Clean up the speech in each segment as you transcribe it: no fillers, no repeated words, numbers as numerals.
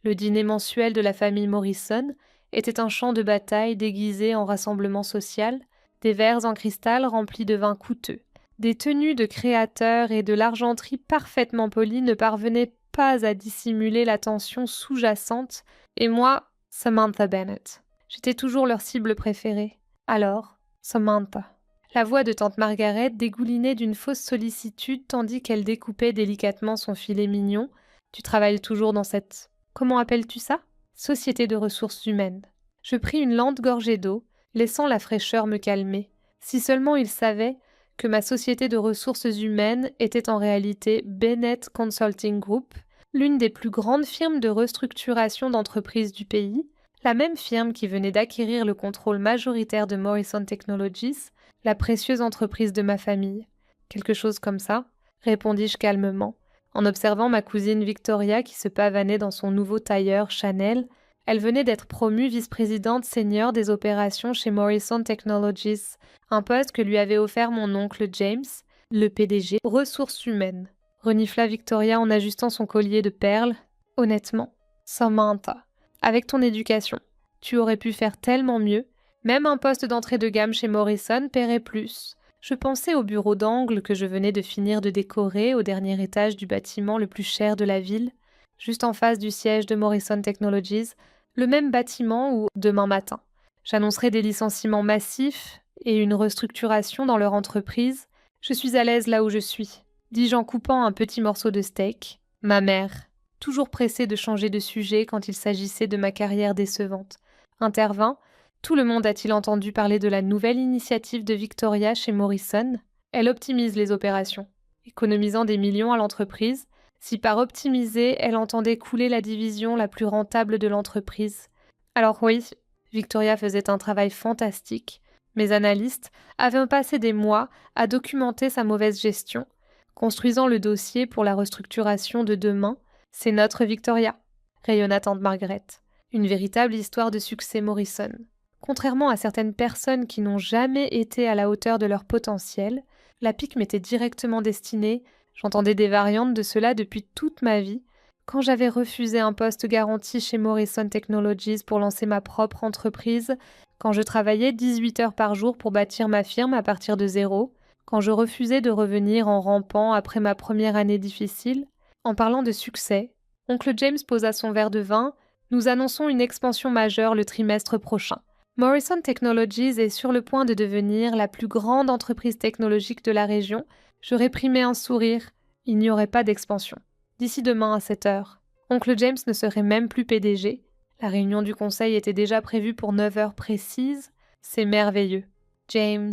Le dîner mensuel de la famille Morrison était un champ de bataille déguisé en rassemblement social, des verres en cristal remplis de vin coûteux. Des tenues de créateurs et de l'argenterie parfaitement polies ne parvenaient pas à dissimuler la tension sous-jacente, et moi, Samantha Bennett. J'étais toujours leur cible préférée. Alors, Samantha. La voix de tante Margaret dégoulinait d'une fausse sollicitude tandis qu'elle découpait délicatement son filet mignon. Tu travailles toujours dans cette... Comment appelles-tu ça? Société de ressources humaines. Je pris une lente gorgée d'eau, laissant la fraîcheur me calmer. Si seulement il savait que ma société de ressources humaines était en réalité Bennett Consulting Group, l'une des plus grandes firmes de restructuration d'entreprises du pays, la même firme qui venait d'acquérir le contrôle majoritaire de Morrison Technologies, la précieuse entreprise de ma famille. Quelque chose comme ça, répondis-je calmement, en observant ma cousine Victoria qui se pavanait dans son nouveau tailleur Chanel. Elle venait d'être promue vice-présidente senior des opérations chez Morrison Technologies, un poste que lui avait offert mon oncle James, le PDG, ressources humaines. Renifla Victoria en ajustant son collier de perles. Honnêtement, Samantha, avec ton éducation, tu aurais pu faire tellement mieux. Même un poste d'entrée de gamme chez Morrison paierait plus. Je pensais au bureau d'angle que je venais de finir de décorer au dernier étage du bâtiment le plus cher de la ville, juste en face du siège de Morrison Technologies, le même bâtiment où, demain matin, j'annoncerai des licenciements massifs et une restructuration dans leur entreprise. Je suis à l'aise là où je suis, dis-je en coupant un petit morceau de steak. Ma mère, toujours pressée de changer de sujet quand il s'agissait de ma carrière décevante, intervint. Tout le monde a-t-il entendu parler de la nouvelle initiative de Victoria chez Morrison? Elle optimise les opérations, économisant des millions à l'entreprise, si par optimiser, elle entendait couler la division la plus rentable de l'entreprise. Alors oui, Victoria faisait un travail fantastique. Mes analystes avaient passé des mois à documenter sa mauvaise gestion, construisant le dossier pour la restructuration de demain. C'est notre Victoria, rayonna tante Margaret. Une véritable histoire de succès Morrison. Contrairement à certaines personnes qui n'ont jamais été à la hauteur de leur potentiel, la pique m'était directement destinée. J'entendais des variantes de cela depuis toute ma vie. Quand j'avais refusé un poste garanti chez Morrison Technologies pour lancer ma propre entreprise, quand je travaillais 18 heures par jour pour bâtir ma firme à partir de zéro, quand je refusais de revenir en rampant après ma première année difficile. En parlant de succès, oncle James posa son verre de vin. Nous annonçons une expansion majeure le trimestre prochain. Morrison Technologies est sur le point de devenir la plus grande entreprise technologique de la région. Je réprimai un sourire. Il n'y aurait pas d'expansion. D'ici demain à 7 heures. Oncle James ne serait même plus PDG. La réunion du conseil était déjà prévue pour 9 heures précises. C'est merveilleux. James,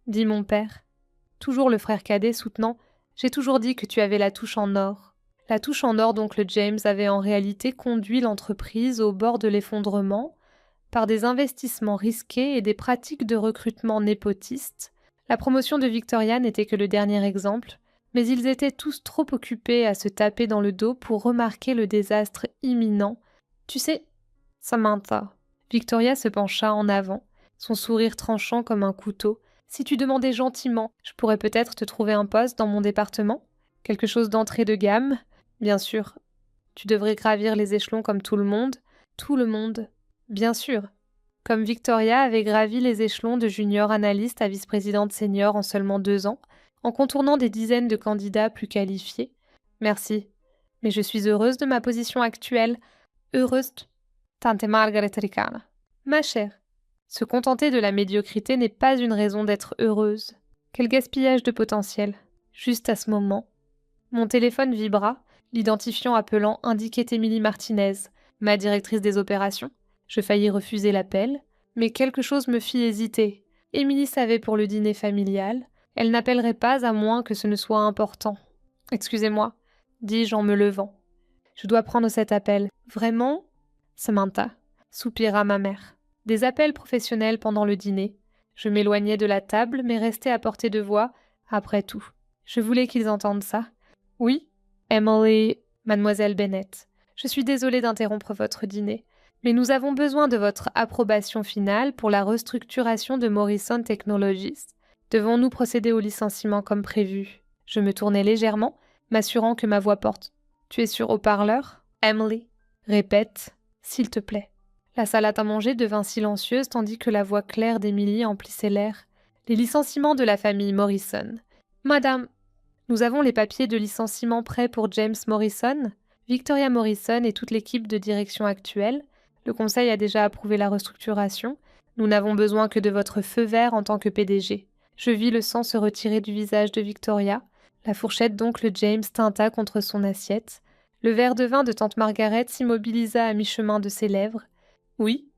dit mon père. Toujours le frère cadet soutenant. J'ai toujours dit que tu avais la touche en or. La touche en or d'oncle James avait en réalité conduit l'entreprise au bord de l'effondrement, par des investissements risqués et des pratiques de recrutement népotistes. La promotion de Victoria n'était que le dernier exemple, mais ils étaient tous trop occupés à se taper dans le dos pour remarquer le désastre imminent. Tu sais, Samantha, Victoria se pencha en avant, son sourire tranchant comme un couteau. Si tu demandais gentiment, je pourrais peut-être te trouver un poste dans mon département? Quelque chose d'entrée de gamme? Bien sûr. Tu devrais gravir les échelons comme tout le monde. Tout le monde. Bien sûr. Comme Victoria avait gravi les échelons de junior analyste à vice-présidente senior en seulement 2 ans, en contournant des dizaines de candidats plus qualifiés. Merci. Mais je suis heureuse de ma position actuelle. Heureuse, tante Margaret Ricana. Ma chère, se contenter de la médiocrité n'est pas une raison d'être heureuse. Quel gaspillage de potentiel. Juste à ce moment. Mon téléphone vibra, l'identifiant appelant indiquait Émilie Martinez, ma directrice des opérations. Je faillis refuser l'appel, mais quelque chose me fit hésiter. Émilie savait pour le dîner familial. Elle n'appellerait pas à moins que ce ne soit important. Excusez-moi, dis-je en me levant. Je dois prendre cet appel. Vraiment? Samantha, soupira ma mère. Des appels professionnels pendant le dîner. Je m'éloignai de la table, mais restai à portée de voix. Après tout, je voulais qu'ils entendent ça. Oui, Emily, mademoiselle Bennett. Je suis désolée d'interrompre votre dîner, mais nous avons besoin de votre approbation finale pour la restructuration de Morrison Technologies. Devons-nous procéder au licenciement comme prévu? Je me tournai légèrement, m'assurant que ma voix porte. Tu es sur haut-parleur? Emily, Répète, s'il te plaît. La salle à manger devint silencieuse tandis que la voix claire d'Emily emplissait l'air. Les licenciements de la famille Morrison. Madame, nous avons les papiers de licenciement prêts pour James Morrison, Victoria Morrison et toute l'équipe de direction actuelle. Le conseil a déjà approuvé la restructuration. Nous n'avons besoin que de votre feu vert en tant que PDG. Je vis le sang se retirer du visage de Victoria. La fourchette d'oncle James tinta contre son assiette. Le verre de vin de tante Margaret s'immobilisa à mi-chemin de ses lèvres. « Oui »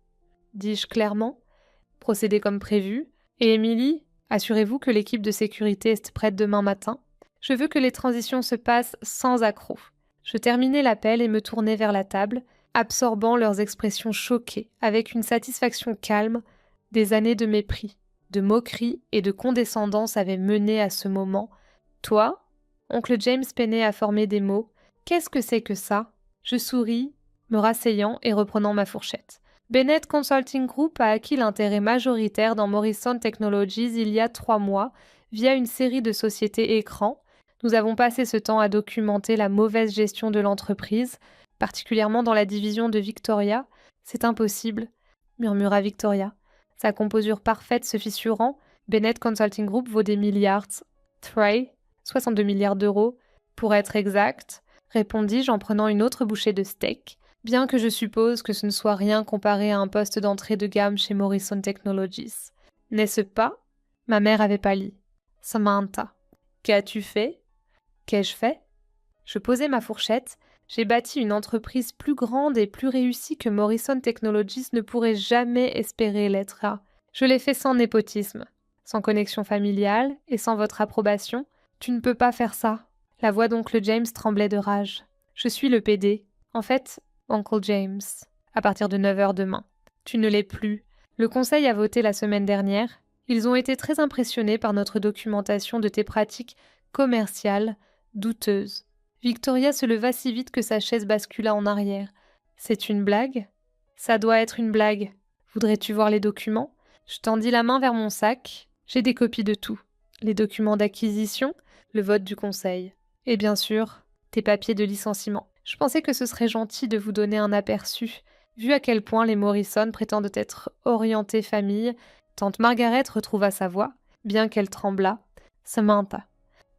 dis-je clairement. « Procédez comme prévu. Et Émilie, assurez-vous que l'équipe de sécurité est prête demain matin. Je veux que les transitions se passent sans accroc. » Je terminai l'appel et me tournai vers la table, absorbant leurs expressions choquées, avec une satisfaction calme. Des années de mépris, de moquerie et de condescendance avaient mené à ce moment. « Toi » Oncle James peinait à former des mots. « Qu'est-ce que c'est que ça ?» Je souris, me rasseyant et reprenant ma fourchette. Bennett Consulting Group a acquis l'intérêt majoritaire dans Morrison Technologies il y a 3 mois, via une série de sociétés écrans. Nous avons passé ce temps à documenter la mauvaise gestion de l'entreprise, particulièrement dans la division de Victoria. « C'est impossible », murmura Victoria. Sa composure parfaite se fissurant, Bennett Consulting Group vaut des milliards. Three, 62 milliards d'euros, pour être exact, répondis-je en prenant une autre bouchée de steak, bien que je suppose que ce ne soit rien comparé à un poste d'entrée de gamme chez Morrison Technologies. N'est-ce pas ? Ma mère avait pâli. Samantha. Qu'as-tu fait ? Qu'ai-je fait ? Je posai ma fourchette. J'ai bâti une entreprise plus grande et plus réussie que Morrison Technologies ne pourrait jamais espérer l'être. Je l'ai fait sans népotisme, sans connexion familiale et sans votre approbation. Tu ne peux pas faire ça. La voix d'oncle James tremblait de rage. Je suis le PD. En fait, Uncle James, à partir de 9h demain. Tu ne l'es plus. Le conseil a voté la semaine dernière. Ils ont été très impressionnés par notre documentation de tes pratiques commerciales douteuses. Victoria se leva si vite que sa chaise bascula en arrière. C'est une blague ? Ça doit être une blague. Voudrais-tu voir les documents ? Je tendis la main vers mon sac. J'ai des copies de tout. Les documents d'acquisition, le vote du conseil. Et bien sûr, tes papiers de licenciement. Je pensais que ce serait gentil de vous donner un aperçu. Vu à quel point les Morrison prétendent être orientés famille, tante Margaret retrouva sa voix, bien qu'elle tremblât. Samantha.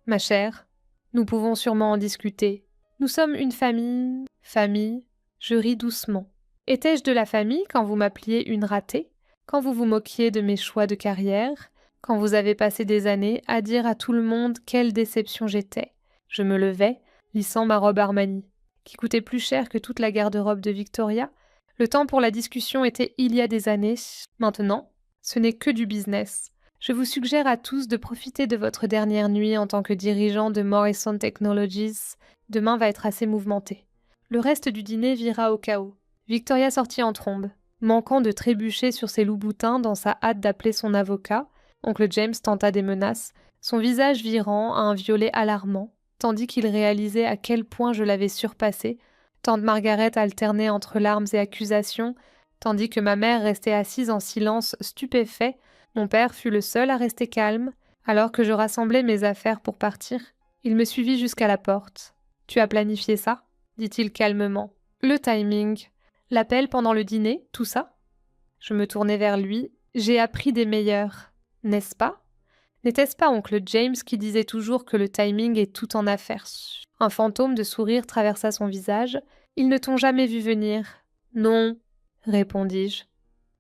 Ma chère, nous pouvons sûrement en discuter. Nous sommes une famille... Famille. Je ris doucement. Étais-je de la famille quand vous m'appeliez une ratée ? Quand vous vous moquiez de mes choix de carrière ? Quand vous avez passé des années à dire à tout le monde quelle déception j'étais ? Je me levai, lissant ma robe Armani, qui coûtait plus cher que toute la garde-robe de Victoria. Le temps pour la discussion était il y a des années. Maintenant, ce n'est que du business. Je vous suggère à tous de profiter de votre dernière nuit en tant que dirigeant de Morrison Technologies. Demain va être assez mouvementé. Le reste du dîner vira au chaos. Victoria sortit en trombe, manquant de trébucher sur ses loups-boutins dans sa hâte d'appeler son avocat. Oncle James tenta des menaces, son visage virant à un violet alarmant, tandis qu'il réalisait à quel point je l'avais surpassé. Tante Margaret alternait entre larmes et accusations, tandis que ma mère restait assise en silence stupéfait. Mon père fut le seul à rester calme, alors que je rassemblais mes affaires pour partir. Il me suivit jusqu'à la porte. « Tu as planifié ça ?» dit-il calmement. « Le timing. L'appel pendant le dîner, tout ça ?» Je me tournai vers lui. « J'ai appris des meilleurs. N'est-ce pas ? N'était-ce pas oncle James qui disait toujours que le timing est tout en affaires ?» Un fantôme de sourire traversa son visage. « Ils ne t'ont jamais vu venir. »« Non, » répondis-je.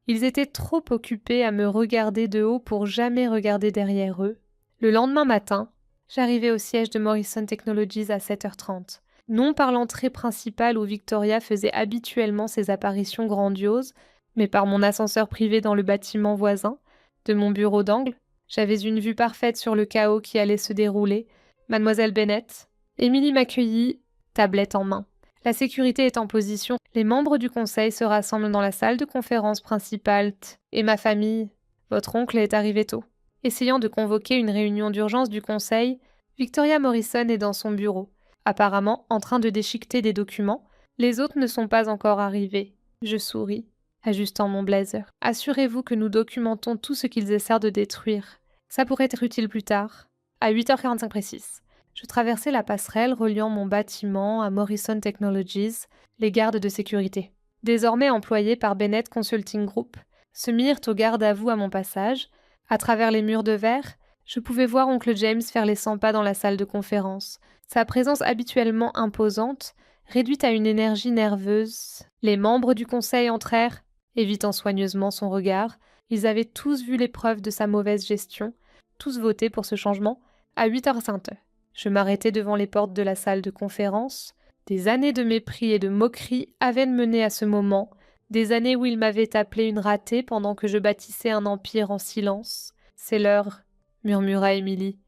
Ils étaient trop occupés à me regarder de haut pour jamais regarder derrière eux. Le lendemain matin, j'arrivai au siège de Morrison Technologies à 7h30. Non par l'entrée principale où Victoria faisait habituellement ses apparitions grandioses, mais par mon ascenseur privé dans le bâtiment voisin. De mon bureau d'angle, j'avais une vue parfaite sur le chaos qui allait se dérouler. Mademoiselle Bennett, Émilie m'accueillit, tablette en main. La sécurité est en position. Les membres du conseil se rassemblent dans la salle de conférence principale. Et ma famille, votre oncle est arrivé tôt. Essayant de convoquer une réunion d'urgence du conseil, Victoria Morrison est dans son bureau, apparemment en train de déchiqueter des documents. Les autres ne sont pas encore arrivés. Je souris, ajustant mon blazer. Assurez-vous que nous documentons tout ce qu'ils essaient de détruire. Ça pourrait être utile plus tard. À 8h45 précise. Je traversai la passerelle reliant mon bâtiment à Morrison Technologies. les gardes de sécurité, désormais employés par Bennett Consulting Group, se mirent au garde à vous à mon passage. À travers les murs de verre, je pouvais voir oncle James faire les 100 pas dans la salle de conférence. Sa présence habituellement imposante, réduite à une énergie nerveuse. Les membres du conseil entrèrent, évitant soigneusement son regard. Ils avaient tous vu les preuves de sa mauvaise gestion, tous voté pour ce changement, à 8h05. Je m'arrêtai devant les portes de la salle de conférence. Des années de mépris et de moquerie avaient mené à ce moment, des années où il m'avait appelé une ratée pendant que je bâtissais un empire en silence. « C'est l'heure », murmura Émilie.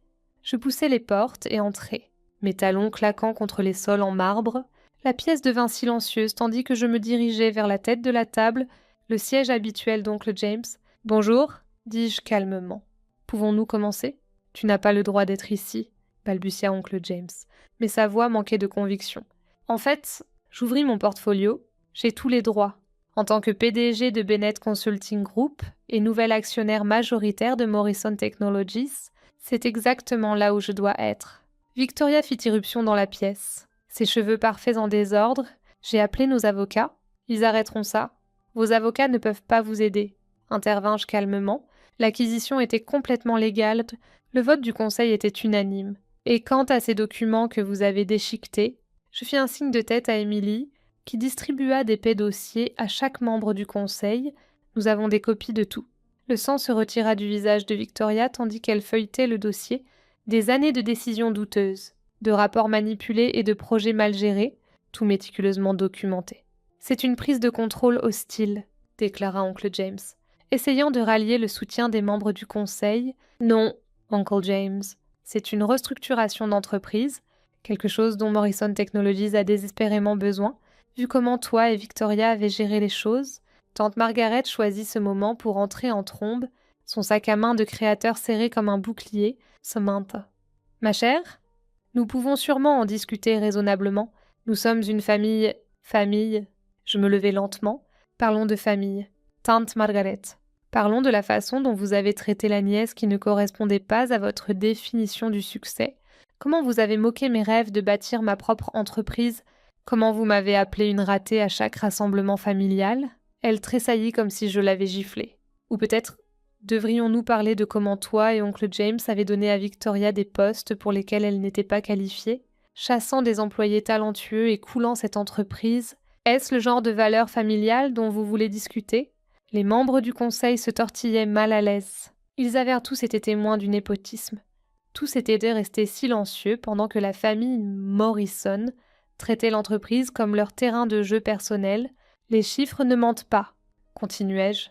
Je poussai les portes et entrai, mes talons claquant contre les sols en marbre. La pièce devint silencieuse tandis que je me dirigeais vers la tête de la table, le siège habituel d'oncle James. « Bonjour », dis-je calmement. « Pouvons-nous commencer ? » « Tu n'as pas le droit d'être ici, » balbutia oncle James, mais sa voix manquait de conviction. En fait, j'ouvris mon portfolio. J'ai tous les droits. En tant que PDG de Bennett Consulting Group et nouvel actionnaire majoritaire de Morrison Technologies, c'est exactement là où je dois être. Victoria fit irruption dans la pièce. Ses cheveux parfaits en désordre. J'ai appelé nos avocats. Ils arrêteront ça. Vos avocats ne peuvent pas vous aider. Intervins-je calmement. L'acquisition était complètement légale. Le vote du conseil était unanime. Et quant à ces documents que vous avez déchiquetés, je fis un signe de tête à Émilie, qui distribua d'épais dossiers à chaque membre du conseil. Nous avons des copies de tout. Le sang se retira du visage de Victoria tandis qu'elle feuilletait le dossier. Des années de décisions douteuses, de rapports manipulés et de projets mal gérés, tout méticuleusement documenté. C'est une prise de contrôle hostile, déclara oncle James, essayant de rallier le soutien des membres du conseil. Non, oncle James, c'est une restructuration d'entreprise, quelque chose dont Morrison Technologies a désespérément besoin. Vu comment toi et Victoria avez géré les choses, tante Margaret choisit ce moment pour entrer en trombe, son sac à main de créateur serré comme un bouclier, Samantha. « Ma chère, nous pouvons sûrement en discuter raisonnablement. Nous sommes une famille... » Je me levai lentement. « Parlons de famille. Tante Margaret. Parlons de la façon dont vous avez traité la nièce qui ne correspondait pas à votre définition du succès. Comment vous avez moqué mes rêves de bâtir ma propre entreprise. Comment vous m'avez appelée une ratée à chaque rassemblement familial. » Elle tressaillit comme si je l'avais giflée. Ou peut-être devrions-nous parler de comment toi et oncle James avez donné à Victoria des postes pour lesquels elle n'était pas qualifiée, chassant des employés talentueux et coulant cette entreprise. Est-ce le genre de valeur familiale dont vous voulez discuter ? Les membres du conseil se tortillaient mal à l'aise. Ils avaient tous été témoins du népotisme. Tous étaient restés silencieux pendant que la famille Morrison traitait l'entreprise comme leur terrain de jeu personnel. Les chiffres ne mentent pas, continuai-je,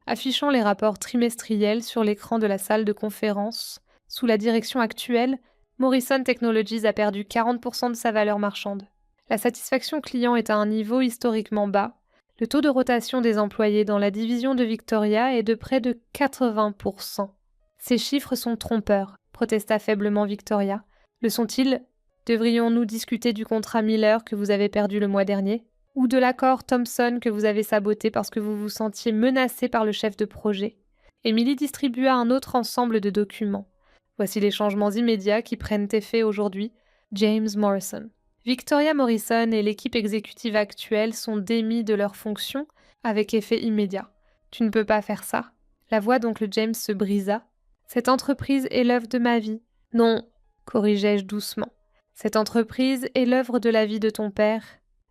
affichant les rapports trimestriels sur l'écran de la salle de conférence. Sous la direction actuelle, Morrison Technologies a perdu 40% de sa valeur marchande. La satisfaction client est à un niveau historiquement bas. Le taux de rotation des employés dans la division de Victoria est de près de 80%. Ces chiffres sont trompeurs, protesta faiblement Victoria. Le sont-ils ? Devrions-nous discuter du contrat Miller que vous avez perdu le mois dernier ? Ou de l'accord Thomson que vous avez saboté parce que vous vous sentiez menacé par le chef de projet. Émilie distribua un autre ensemble de documents. Voici les changements immédiats qui prennent effet aujourd'hui. James Morrison. Victoria Morrison et l'équipe exécutive actuelle sont démis de leurs fonctions avec effet immédiat. Tu ne peux pas faire ça. La voix d'oncle James se brisa. Cette entreprise est l'œuvre de ma vie. Non, corrigeai-je doucement. Cette entreprise est l'œuvre de la vie de ton père.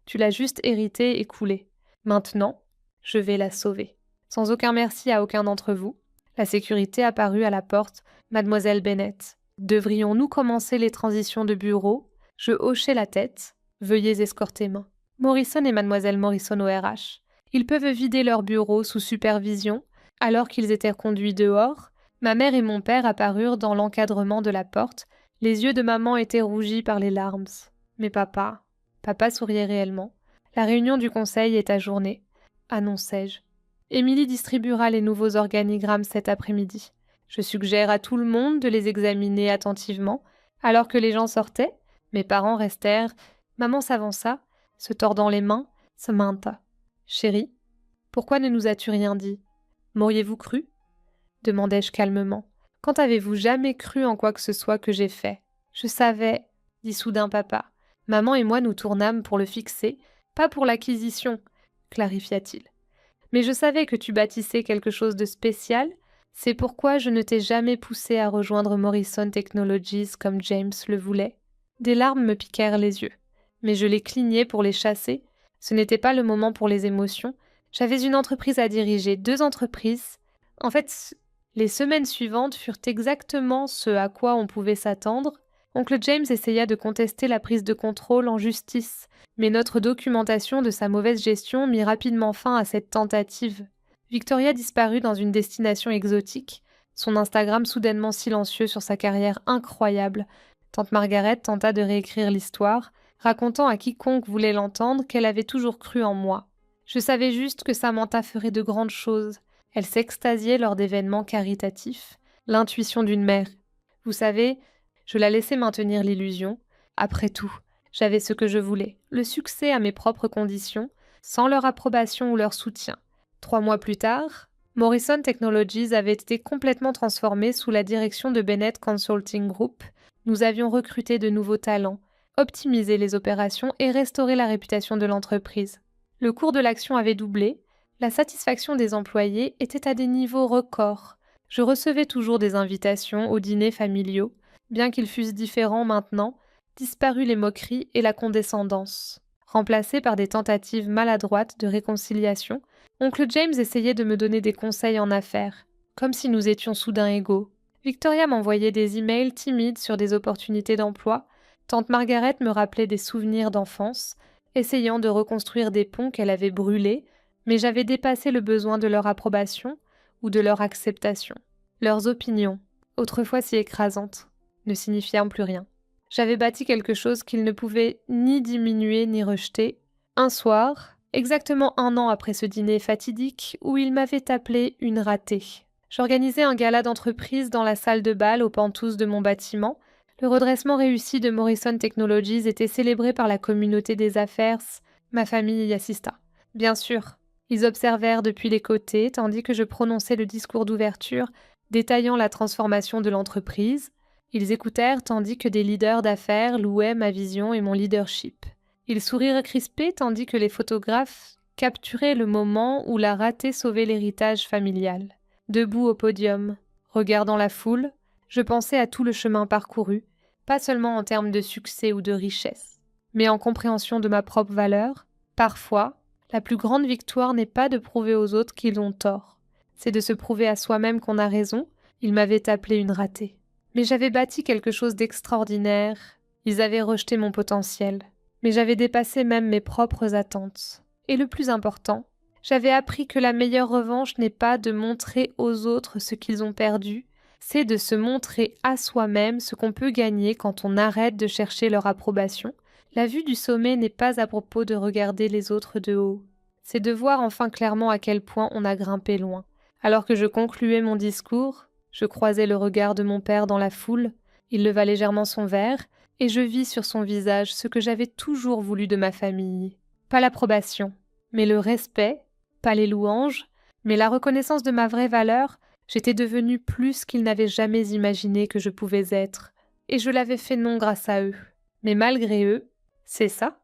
Tu l'as juste héritée et coulée. Maintenant, je vais la sauver. Sans aucun merci à aucun d'entre vous. La sécurité apparut à la porte. Mademoiselle Bennett. Devrions-nous commencer les transitions de bureau ? Je hochai la tête. Veuillez escorter main. Morrison et Mademoiselle Morrison au RH. Ils peuvent vider leur bureau sous supervision. Alors qu'ils étaient conduits dehors, ma mère et mon père apparurent dans l'encadrement de la porte. Les yeux de maman étaient rougis par les larmes. Mais papa souriait réellement. La réunion du conseil est ajournée, annonçai-je. Émilie distribuera les nouveaux organigrammes cet après-midi. Je suggère à tout le monde de les examiner attentivement. Alors que les gens sortaient, mes parents restèrent. Maman s'avança, se tordant les mains. Samantha. Chérie, pourquoi ne nous as-tu rien dit ? M'auriez-vous cru ? Demandai-je calmement. Quand avez-vous jamais cru en quoi que ce soit que j'ai fait ? Je savais, dit soudain papa. Maman et moi nous tournâmes pour le fixer. Pas pour l'acquisition, clarifia-t-il. Mais je savais que tu bâtissais quelque chose de spécial, c'est pourquoi je ne t'ai jamais poussé à rejoindre Morrison Technologies comme James le voulait. Des larmes me piquèrent les yeux, mais je les clignai pour les chasser. Ce n'était pas le moment pour les émotions. J'avais une entreprise à diriger, 2 entreprises. En fait, les semaines suivantes furent exactement ce à quoi on pouvait s'attendre. Oncle James essaya de contester la prise de contrôle en justice, mais notre documentation de sa mauvaise gestion mit rapidement fin à cette tentative. Victoria disparut dans une destination exotique, son Instagram soudainement silencieux sur sa carrière incroyable. Tante Margaret tenta de réécrire l'histoire, racontant à quiconque voulait l'entendre qu'elle avait toujours cru en moi. Je savais juste que Samantha ferait de grandes choses. Elle s'extasiait lors d'événements caritatifs. L'intuition d'une mère. Vous savez, je la laissais maintenir l'illusion. Après tout, j'avais ce que je voulais, le succès à mes propres conditions, sans leur approbation ou leur soutien. 3 mois plus tard, Morrison Technologies avait été complètement transformée sous la direction de Bennett Consulting Group. Nous avions recruté de nouveaux talents, optimisé les opérations et restauré la réputation de l'entreprise. Le cours de l'action avait doublé, la satisfaction des employés était à des niveaux records. Je recevais toujours des invitations aux dîners familiaux. Bien qu'ils fussent différents maintenant, disparut les moqueries et la condescendance. Remplacés par des tentatives maladroites de réconciliation, oncle James essayait de me donner des conseils en affaires, comme si nous étions soudain égaux. Victoria m'envoyait des emails timides sur des opportunités d'emploi. Tante Margaret me rappelait des souvenirs d'enfance, essayant de reconstruire des ponts qu'elle avait brûlés, mais j'avais dépassé le besoin de leur approbation ou de leur acceptation. Leurs opinions, autrefois si écrasantes, ne signifiant plus rien. J'avais bâti quelque chose qu'ils ne pouvaient ni diminuer ni rejeter. Un soir, exactement 1 an après ce dîner fatidique où ils m'avaient appelée une ratée. J'organisais un gala d'entreprise dans la salle de bal aux pentouses de mon bâtiment. Le redressement réussi de Morrison Technologies était célébré par la communauté des affaires. Ma famille y assista. Bien sûr, ils observèrent depuis les côtés tandis que je prononçais le discours d'ouverture détaillant la transformation de l'entreprise. Ils écoutèrent tandis que des leaders d'affaires louaient ma vision et mon leadership. Ils sourirent crispés tandis que les photographes capturaient le moment où la ratée sauvait l'héritage familial. Debout au podium, regardant la foule, je pensais à tout le chemin parcouru, pas seulement en termes de succès ou de richesse, mais en compréhension de ma propre valeur. Parfois, la plus grande victoire n'est pas de prouver aux autres qu'ils ont tort, c'est de se prouver à soi-même qu'on a raison. Ils m'avaient appelée une ratée. Mais j'avais bâti quelque chose d'extraordinaire. Ils avaient rejeté mon potentiel. Mais j'avais dépassé même mes propres attentes. Et le plus important, j'avais appris que la meilleure revanche n'est pas de montrer aux autres ce qu'ils ont perdu, c'est de se montrer à soi-même ce qu'on peut gagner quand on arrête de chercher leur approbation. La vue du sommet n'est pas à propos de regarder les autres de haut. C'est de voir enfin clairement à quel point on a grimpé loin. Alors que je concluais mon discours, je croisai le regard de mon père dans la foule, il leva légèrement son verre, et je vis sur son visage ce que j'avais toujours voulu de ma famille. Pas l'approbation, mais le respect, pas les louanges, mais la reconnaissance de ma vraie valeur. J'étais devenue plus qu'ils n'avaient jamais imaginé que je pouvais être, et je l'avais fait non grâce à eux. Mais malgré eux, c'est ça,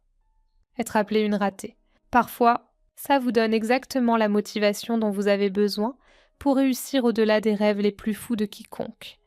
être appelée une ratée. Parfois, ça vous donne exactement la motivation dont vous avez besoin pour réussir au-delà des rêves les plus fous de quiconque.